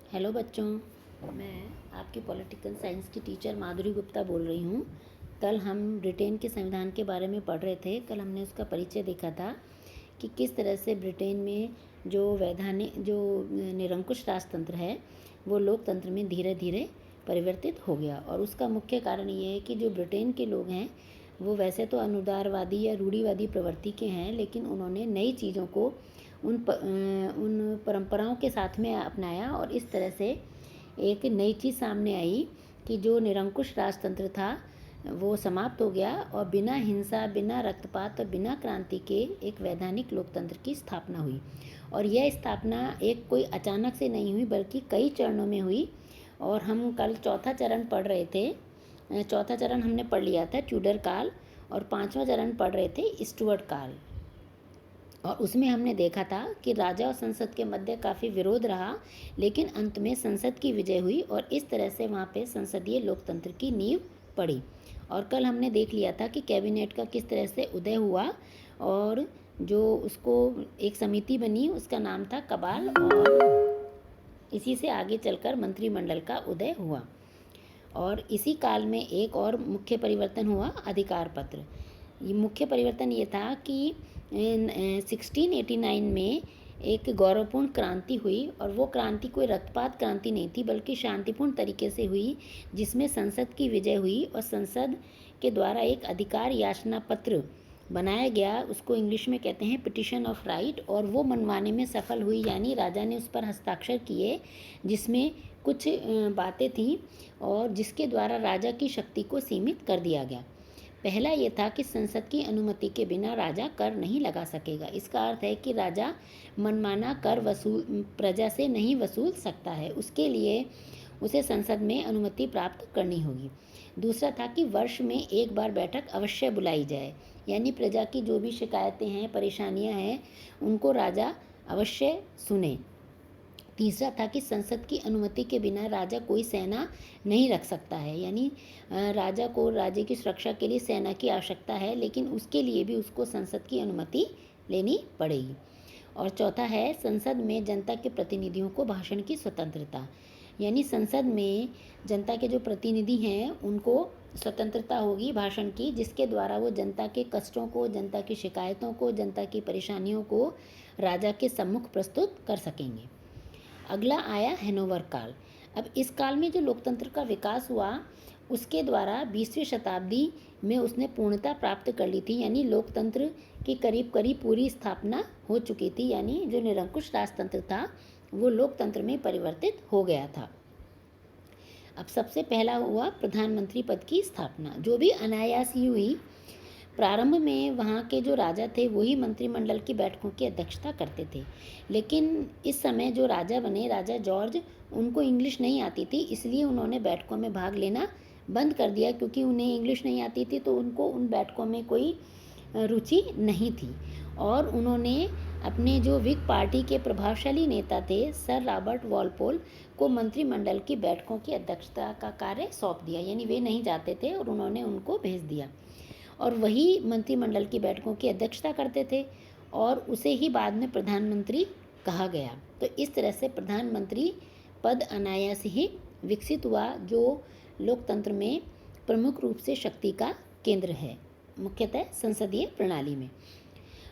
Hello बच्चों, मैं आपकी पॉलिटिकल साइंस की टीचर माधुरी गुप्ता बोल रही हूँ। कल हम ब्रिटेन के संविधान के बारे में पढ़ रहे थे। कल हमने उसका परिचय देखा था कि किस तरह से ब्रिटेन में जो निरंकुश राजतंत्र है वो लोकतंत्र में धीरे धीरे परिवर्तित हो गया। और उसका मुख्य कारण ये है कि जो ब्रिटेन के लोग हैं वो वैसे तो अनुदारवादी या रूढ़िवादी प्रवृत्ति के हैं, लेकिन उन्होंने नई चीज़ों को उन परंपराओं के साथ में अपनाया और इस तरह से एक नई चीज़ सामने आई कि जो निरंकुश राजतंत्र था वो समाप्त हो गया और बिना हिंसा, बिना रक्तपात और बिना क्रांति के एक वैधानिक लोकतंत्र की स्थापना हुई। और यह स्थापना एक कोई अचानक से नहीं हुई बल्कि कई चरणों में हुई। और हम कल चौथा चरण पढ़ रहे थे। चौथा चरण हमने पढ़ लिया था ट्यूडर काल, और पांचवा चरण पढ़ रहे थे स्टुअर्ट काल। और उसमें हमने देखा था कि राजा और संसद के मध्य काफ़ी विरोध रहा, लेकिन अंत में संसद की विजय हुई और इस तरह से वहाँ पे संसदीय लोकतंत्र की नींव पड़ी। और कल हमने देख लिया था कि कैबिनेट का किस तरह से उदय हुआ और जो उसको एक समिति बनी उसका नाम था कबाल, और इसी से आगे चलकर मंत्रिमंडल का उदय हुआ। और इसी काल में एक और मुख्य परिवर्तन हुआ, अधिकार पत्र। ये मुख्य परिवर्तन ये था कि 1689 में एक गौरवपूर्ण क्रांति हुई, और वो क्रांति कोई रक्तपात क्रांति नहीं थी बल्कि शांतिपूर्ण तरीके से हुई, जिसमें संसद की विजय हुई और संसद के द्वारा एक अधिकार याचना पत्र बनाया गया, उसको इंग्लिश में कहते हैं पिटिशन ऑफ राइट, और वो मनवाने में सफल हुई। यानी राजा ने उस पर हस्ताक्षर किए जिसमें कुछ बातें थीं और जिसके द्वारा राजा की शक्ति को सीमित कर दिया गया। पहला ये था कि संसद की अनुमति के बिना राजा कर नहीं लगा सकेगा। इसका अर्थ है कि राजा मनमाना कर प्रजा से नहीं वसूल सकता है, उसके लिए उसे संसद में अनुमति प्राप्त करनी होगी। दूसरा था कि वर्ष में एक बार बैठक अवश्य बुलाई जाए, यानी प्रजा की जो भी शिकायतें हैं, परेशानियां हैं, उनको राजा अवश्य सुने। तीसरा था कि संसद की अनुमति के बिना राजा कोई सेना नहीं रख सकता है, यानी राजा को राज्य की सुरक्षा के लिए सेना की आवश्यकता है, लेकिन उसके लिए भी उसको संसद की अनुमति लेनी पड़ेगी। और चौथा है संसद में जनता के प्रतिनिधियों को भाषण की स्वतंत्रता, यानी संसद में जनता के जो प्रतिनिधि हैं उनको स्वतंत्रता होगी भाषण की, जिसके द्वारा वो जनता के कष्टों को, जनता की शिकायतों को, जनता की परेशानियों को राजा के सम्मुख प्रस्तुत कर सकेंगे। अगला आया हैनोवर काल। अब इस काल में जो लोकतंत्र का विकास हुआ उसके द्वारा 20वीं शताब्दी में उसने पूर्णता प्राप्त कर ली थी, यानी लोकतंत्र की करीब करीब पूरी स्थापना हो चुकी थी, यानी जो निरंकुश राजतंत्र था वो लोकतंत्र में परिवर्तित हो गया था। अब सबसे पहला हुआ प्रधानमंत्री पद की स्थापना, जो भी अनायास ही हुई। प्रारंभ में वहाँ के जो राजा थे वही मंत्रिमंडल की बैठकों की अध्यक्षता करते थे, लेकिन इस समय जो राजा बने, राजा जॉर्ज, उनको इंग्लिश नहीं आती थी, इसलिए उन्होंने बैठकों में भाग लेना बंद कर दिया। क्योंकि उन्हें इंग्लिश नहीं आती थी तो उनको उन बैठकों में कोई रुचि नहीं थी, और उन्होंने अपने जो विग पार्टी के प्रभावशाली नेता थे सर रॉबर्ट वॉलपोल को मंत्रिमंडल की बैठकों की अध्यक्षता का कार्य सौंप दिया, यानी वे नहीं जाते थे और उन्होंने उनको भेज दिया, और वही मंत्रिमंडल की बैठकों की अध्यक्षता करते थे, और उसे ही बाद में प्रधानमंत्री कहा गया। तो इस तरह से प्रधानमंत्री पद अनायास ही विकसित हुआ, जो लोकतंत्र में प्रमुख रूप से शक्ति का केंद्र है, मुख्यतः संसदीय प्रणाली में।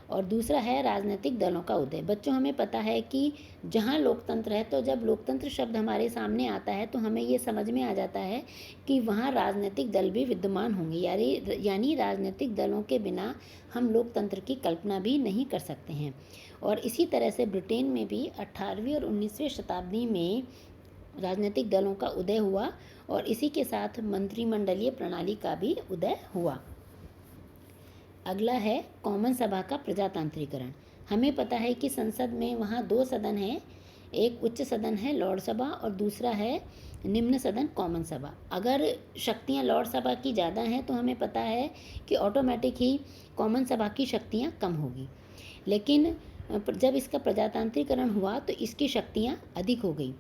और दूसरा है राजनीतिक दलों का उदय। बच्चों, हमें पता है कि जहाँ लोकतंत्र है, तो जब लोकतंत्र शब्द हमारे सामने आता है तो हमें ये समझ में आ जाता है कि वहाँ राजनीतिक दल भी विद्यमान होंगे, यानी राजनीतिक दलों के बिना हम लोकतंत्र की कल्पना भी नहीं कर सकते हैं। और इसी तरह से ब्रिटेन में भी 18वीं और 19वीं शताब्दी में राजनीतिक दलों का उदय हुआ, और इसी के साथ मंत्रिमंडलीय प्रणाली का भी उदय हुआ। अगला है कॉमन सभा का प्रजातांत्रिकरण। हमें पता है कि संसद में वहाँ दो सदन हैं, एक उच्च सदन है लॉर्ड सभा और दूसरा है निम्न सदन कॉमन सभा। अगर शक्तियाँ लॉर्ड सभा की ज़्यादा हैं तो हमें पता है कि ऑटोमेटिक ही कॉमन सभा की शक्तियाँ कम होगी, लेकिन जब इसका प्रजातांत्रिकरण हुआ तो इसकी शक्तियाँ अधिक हो गई,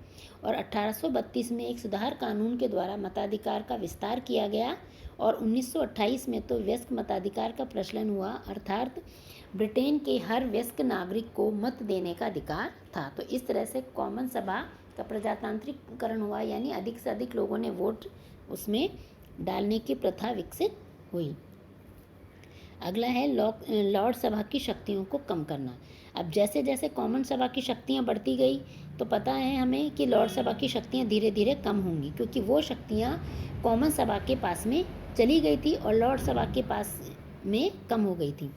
और 1832 में एक सुधार कानून के द्वारा मताधिकार का विस्तार किया गया, और 1928 में तो वयस्क मताधिकार का प्रचलन हुआ, अर्थात ब्रिटेन के हर वयस्क नागरिक को मत देने का अधिकार था। तो इस तरह से कॉमन सभा का प्रजातांत्रिकरण हुआ, यानी अधिक से अधिक लोगों ने वोट उसमें डालने की प्रथा विकसित हुई। अगला है लॉर्ड सभा की शक्तियों को कम करना। अब जैसे जैसे कॉमन सभा की शक्तियाँ बढ़ती गई तो पता है हमें कि लॉर्ड सभा की शक्तियाँ धीरे धीरे कम होंगी, क्योंकि वो शक्तियाँ कॉमन सभा के पास में चली गई थी और लॉर्ड सभा के पास में कम हो गई थी।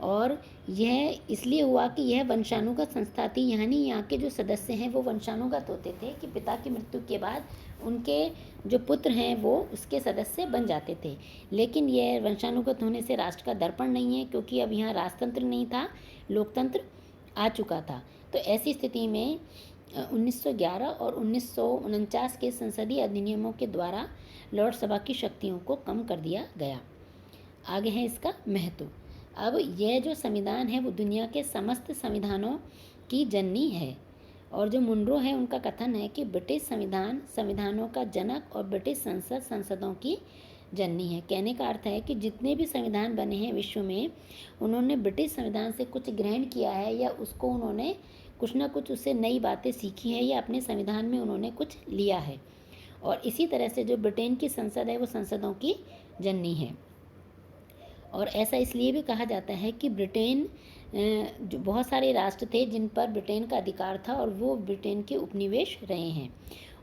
और यह इसलिए हुआ कि यह वंशानुगत संस्था थी, यानी यहाँ के जो सदस्य हैं वो वंशानुगत होते थे कि पिता की मृत्यु के बाद उनके जो पुत्र हैं वो उसके सदस्य बन जाते थे। लेकिन यह वंशानुगत होने से राष्ट्र का दर्पण नहीं है, क्योंकि अब यहाँ राजतंत्र नहीं था, लोकतंत्र आ चुका था। तो ऐसी स्थिति में 1911 और 1949 के संसदीय अधिनियमों के द्वारा लॉर्ड सभा की शक्तियों को कम कर दिया गया। आगे है इसका महत्व। अब यह जो संविधान है वो दुनिया के समस्त संविधानों की जननी है, और जो मुनरो है उनका कथन है कि ब्रिटिश संविधान संविधानों का जनक और ब्रिटिश संसद संसदों की जननी है। कहने का अर्थ है कि जितने भी संविधान बने हैं विश्व में, उन्होंने ब्रिटिश संविधान से कुछ ग्रहण किया है, या उसको उन्होंने कुछ ना कुछ उससे नई बातें सीखी हैं, या अपने संविधान में उन्होंने कुछ लिया है। और इसी तरह से जो ब्रिटेन की संसद है वो संसदों की जननी है। और ऐसा इसलिए भी कहा जाता है कि ब्रिटेन जो बहुत सारे राष्ट्र थे जिन पर ब्रिटेन का अधिकार था, और वो ब्रिटेन के उपनिवेश रहे हैं,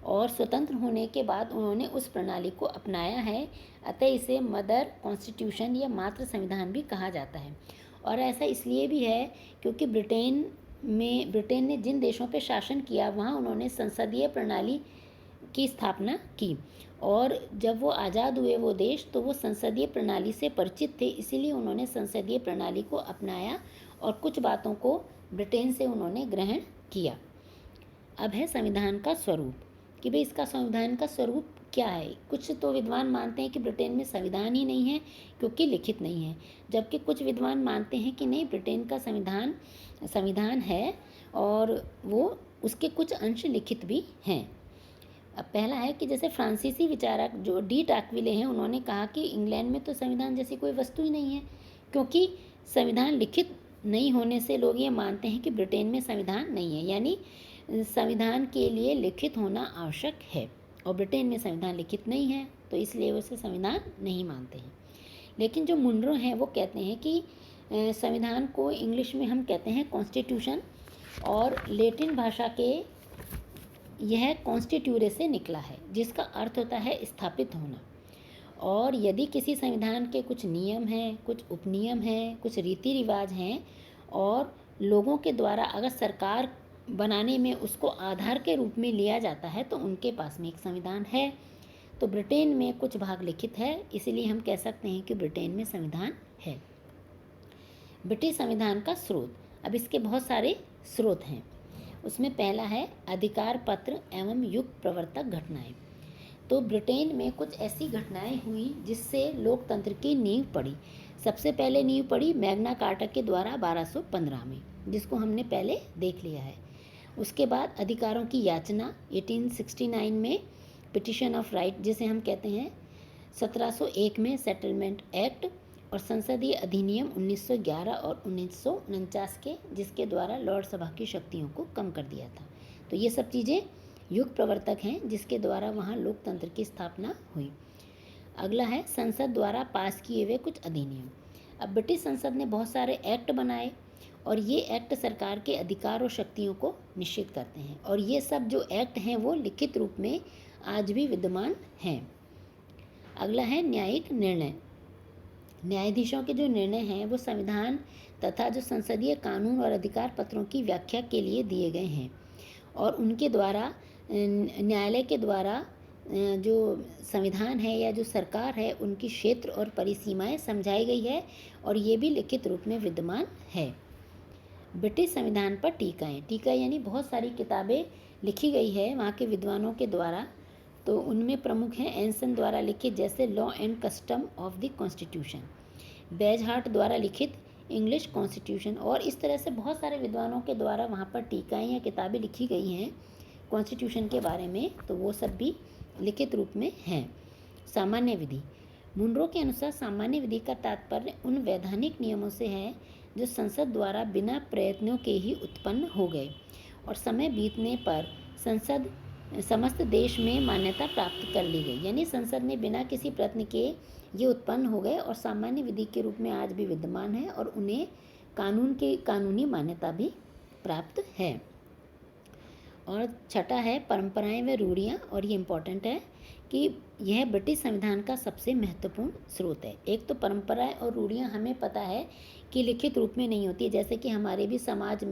और स्वतंत्र होने के बाद उन्होंने उस प्रणाली को अपनाया है। अतः इसे मदर कॉन्स्टिट्यूशन या मातृ संविधान भी कहा जाता है। और ऐसा इसलिए भी है क्योंकि ब्रिटेन ने जिन देशों पर शासन किया वहाँ उन्होंने संसदीय प्रणाली की स्थापना की, और जब वो आज़ाद हुए वो देश, तो वो संसदीय प्रणाली से परिचित थे, इसीलिए उन्होंने संसदीय प्रणाली को अपनाया और कुछ बातों को ब्रिटेन से उन्होंने ग्रहण किया। अब है संविधान का स्वरूप, कि भाई इसका संविधान का स्वरूप क्या है। कुछ तो विद्वान मानते हैं कि ब्रिटेन में संविधान ही नहीं है क्योंकि लिखित नहीं है, जबकि कुछ विद्वान मानते हैं कि नहीं, ब्रिटेन का संविधान है और वो उसके कुछ अंश लिखित भी हैं। अब पहला है कि जैसे फ्रांसीसी विचारक जो डी टाकविले हैं, उन्होंने कहा कि इंग्लैंड में तो संविधान जैसी कोई वस्तु ही नहीं है, क्योंकि संविधान लिखित नहीं होने से लोग ये मानते हैं कि ब्रिटेन में संविधान नहीं है, यानी संविधान के लिए लिखित होना आवश्यक है, और ब्रिटेन में संविधान लिखित नहीं है तो इसलिए उसे संविधान नहीं मानते हैं। लेकिन जो मुनरो हैं वो कहते हैं कि संविधान को इंग्लिश में हम कहते हैं कॉन्स्टिट्यूशन, और लैटिन भाषा के यह कॉन्स्टिट्यूरे से निकला है, जिसका अर्थ होता है स्थापित होना। और यदि किसी संविधान के कुछ नियम हैं, कुछ उपनियम हैं, कुछ रीति रिवाज हैं, और लोगों के द्वारा अगर सरकार बनाने में उसको आधार के रूप में लिया जाता है तो उनके पास में एक संविधान है। तो ब्रिटेन में कुछ भाग लिखित है, इसलिए हम कह सकते हैं कि ब्रिटेन में संविधान है। ब्रिटिश संविधान का स्रोत, अब इसके बहुत सारे स्रोत हैं। उसमें पहला है अधिकार पत्र एवं युग प्रवर्तक घटनाएं। तो ब्रिटेन में कुछ ऐसी घटनाएं हुई जिससे लोकतंत्र की नींव पड़ी। सबसे पहले नींव पड़ी मैग्ना कार्टा के द्वारा 1215 में, जिसको हमने पहले देख लिया है। उसके बाद अधिकारों की याचना 1869 में, पिटिशन ऑफ राइट जिसे हम कहते हैं, 1701 में सेटलमेंट एक्ट, और संसदीय अधिनियम 1911 और 1949 के, जिसके द्वारा लॉर्ड सभा की शक्तियों को कम कर दिया था। तो ये सब चीज़ें युग प्रवर्तक हैं जिसके द्वारा वहाँ लोकतंत्र की स्थापना हुई। अगला है संसद द्वारा पास किए हुए कुछ अधिनियम। अब ब्रिटिश संसद ने बहुत सारे एक्ट बनाए, और ये एक्ट सरकार के अधिकार और शक्तियों को निश्चित करते हैं, और ये सब जो एक्ट हैं वो लिखित रूप में आज भी विद्यमान हैं। अगला है न्यायिक निर्णय। न्यायाधीशों के जो निर्णय हैं वो संविधान तथा जो संसदीय कानून और अधिकार पत्रों की व्याख्या के लिए दिए गए हैं, और उनके द्वारा न्यायालय के द्वारा जो संविधान है या जो सरकार है उनकी क्षेत्र और परिसीमाएं समझाई गई है, और ये भी लिखित रूप में विद्यमान है। ब्रिटिश संविधान पर टीका यानी बहुत सारी किताबें लिखी गई है वहाँ के विद्वानों के द्वारा। तो उनमें प्रमुख हैं एंसन द्वारा लिखित जैसे law and custom of the constitution, Bagehot द्वारा लिखित इंग्लिश कॉन्स्टिट्यूशन, और इस तरह से बहुत सारे विद्वानों के द्वारा वहाँ पर टीकाएँ या किताबें लिखी गई हैं कॉन्स्टिट्यूशन के बारे में। तो वो सब भी लिखित रूप में हैं। सामान्य विधि, मुनरो के अनुसार सामान्य विधि का तात्पर्य उन वैधानिक नियमों से है जो संसद द्वारा बिना प्रयत्नों के ही उत्पन्न हो गए और समय बीतने पर संसद समस्त देश में मान्यता प्राप्त कर ली गई। यानी संसद में बिना किसी प्रयत्न के ये उत्पन्न हो गए और सामान्य विधि के रूप में आज भी विद्यमान है और उन्हें कानूनी मान्यता भी प्राप्त है। और छठा है परंपराएं व रूढ़ियाँ, और ये इम्पोर्टेंट है कि यह ब्रिटिश संविधान का सबसे महत्वपूर्ण स्रोत है। एक तो परंपराएं और रूढ़ियाँ हमें पता है कि लिखित रूप में नहीं होती है, जैसे कि हमारे भी समाज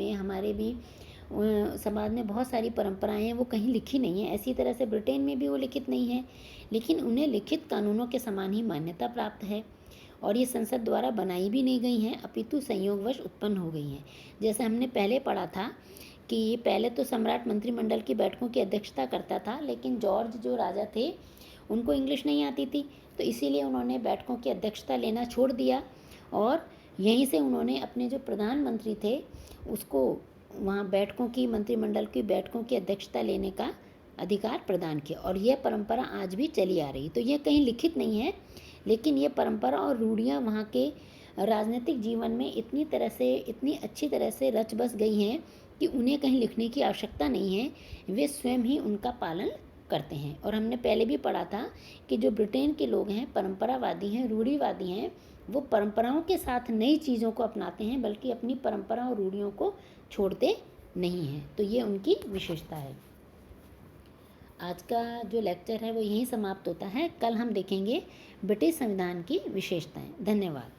में बहुत सारी परंपराएं हैं, वो कहीं लिखी नहीं है। ऐसी तरह से ब्रिटेन में भी वो लिखित नहीं है, लेकिन उन्हें लिखित कानूनों के समान ही मान्यता प्राप्त है और ये संसद द्वारा बनाई भी नहीं गई हैं, अपितु संयोगवश उत्पन्न हो गई हैं। जैसे हमने पहले पढ़ा था कि पहले तो सम्राट मंत्रिमंडल की बैठकों की अध्यक्षता करता था, लेकिन जॉर्ज जो राजा थे उनको इंग्लिश नहीं आती थी, तो इसीलिए उन्होंने बैठकों की अध्यक्षता लेना छोड़ दिया और यहीं से उन्होंने अपने जो प्रधानमंत्री थे उसको वहाँ मंत्रिमंडल की बैठकों की अध्यक्षता लेने का अधिकार प्रदान किया और यह परंपरा आज भी चली आ रही। तो यह कहीं लिखित नहीं है, लेकिन ये परंपरा और रूढ़ियाँ वहाँ के राजनीतिक जीवन में इतनी अच्छी तरह से रच बस गई हैं कि उन्हें कहीं लिखने की आवश्यकता नहीं है, वे स्वयं ही उनका पालन करते हैं। और हमने पहले भी पढ़ा था कि जो ब्रिटेन के लोग हैं परंपरावादी हैं, रूढ़िवादी हैं, वो परंपराओं के साथ नई चीज़ों को अपनाते हैं, बल्कि अपनी परंपरा और रूढ़ियों को छोड़ते नहीं हैं। तो ये उनकी विशेषता है। आज का जो लेक्चर है वो यहीं समाप्त होता है। कल हम देखेंगे ब्रिटिश संविधान की विशेषताएं। धन्यवाद।